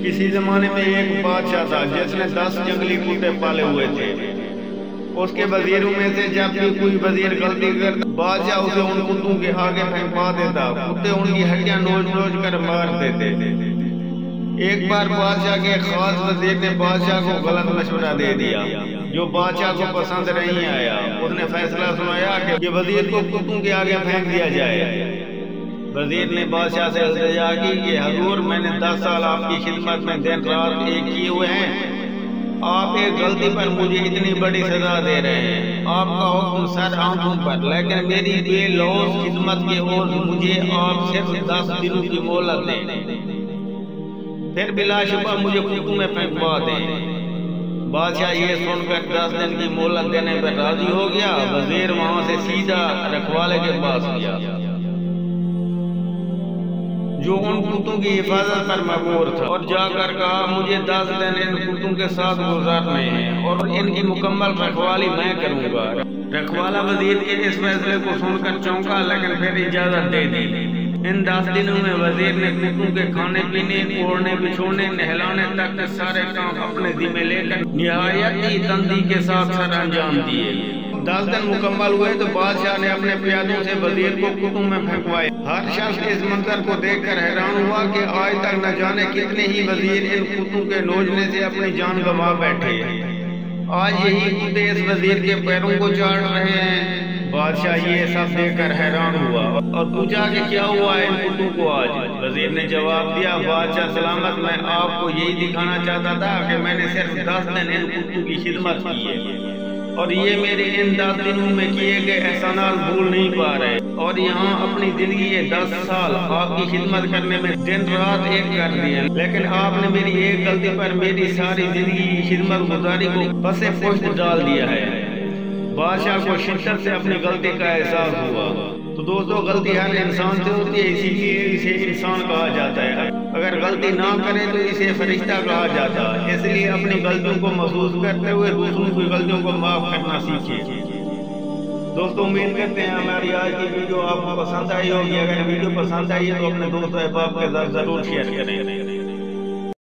کسی زمانے میں ایک بادشاہ تھا جس نے 10 جنگلی کتے پالے ہوئے تھے۔ اس کے وزیروں میں سے جب بھی کوئی وزیر غلطی کرتا بادشاہ اسے ان کتوں کے آگے پھینکوا دیتا۔ کتے ان کی ہڈیاں نوچ نوچ کر مار دیتے۔ ایک بار بادشاہ کے خاص وزیر نے بادشاہ کو غلط مشورہ دے دیا جو بادشاہ کو پسند نہیں آیا۔ اس نے فیصلہ سنایا کہ وزیر کو کتوں کے آگے پھینک دیا جائے۔ وزیر نے بادشاہ سے التجا کی کہ حضور میں نے 10 سال آپ کی خدمت میں دن رات ایک کیے ہوئے ہیں، آپ ایک غلطی پر مجھے اتنی بڑی سزا دے رہے ہیں۔ آپ کا حکم سر آنکھوں پر، لیکن میری بے لوث خدمت کے عوض مجھے آپ صرف 10 دنوں کی مہلت دیں، پھر بلا شبہ مجھے کتوں میں پھینکوا دیں۔ بادشاہ یہ سن کر 10 دن کی مہلت دینے پر راضی ہو گیا۔ وزیر وہاں سے سیدھا رکھوالے کے پاس گیا جو ان کتوں کی حفاظت پر مأمور تھا، اور جا کر کہا مجھے 10 دن ان کتوں کے ساتھ گزارنے ہیں اور ان کی مکمل رکھوالی میں کروں گا۔ رکھوالا وزیر کے اس فیصلے کو سن کر چونکا، لیکن پھر اجازت دے دی۔ ان 10 دنوں میں وزیر نے کتوں کے کھانے پینے، اوڑھنے بچھونے، نہلانے تک کے سارے کام اپنے ذمہ لے کر نہایت ہی تندی کے ساتھ سر انجام دیے۔ 10 دن مکمل ہوئے تو بادشاہ نے اپنے پیادوں سے وزیر کو کتوں میں پھینکوائے۔ ہر شخص اس منظر کو دیکھ کر حیران ہوا کہ آج تک نہ جانے کتنے ہی وزیر ان کتوں کے نوچنے سے اپنی جان گنوا بیٹھے۔ آج یہی کتے اس وزیر کے پیروں کو چاٹ رہے ہیں۔ بادشاہ یہ سب دیکھ کر حیران ہوا اور پوچھا کہ کیا ہوا ہے ان کتوں کو آج؟ وزیر نے جواب دیا، بادشاہ سلامت، میں آپ کو یہی دکھانا چاہتا تھا کہ میں نے صرف 10 دن ان کتوں کی خدمت کی ہے اور یہ میرے ان 10 دنوں میں کیے گئے احسانات بھول نہیں پا رہے، اور یہاں اپنی زندگی کے 10 سال آپ کی خدمت کرنے میں دن رات ایک کر دیے، لیکن آپ نے میری ایک غلطی پر میری ساری زندگی کی خدمت گزاری کو پس پشت ڈال دیا ہے۔ بادشاہ کو شدت سے اپنی غلطی کا احساس ہوا۔ تو دوستو، غلطی ہر انسان سے ہوتی ہے، اسی لیے اسے انسان کہا جاتا ہے۔ اگر غلطی نہ کرے تو اسے فرشتہ کہا جاتا ہے۔ اس لیے اپنی غلطیوں کو محسوس کرتے ہوئے دوسروں کی غلطیوں کو معاف کرنا سیکھیے۔ دوستو، امید کرتے ہیں ہماری آج کی ویڈیو آپ کو پسند آئی ہوگی۔ اگر ویڈیو پسند آئی ہے تو اپنے دوستوں احباب کے ساتھ ضرور شیئر کریں۔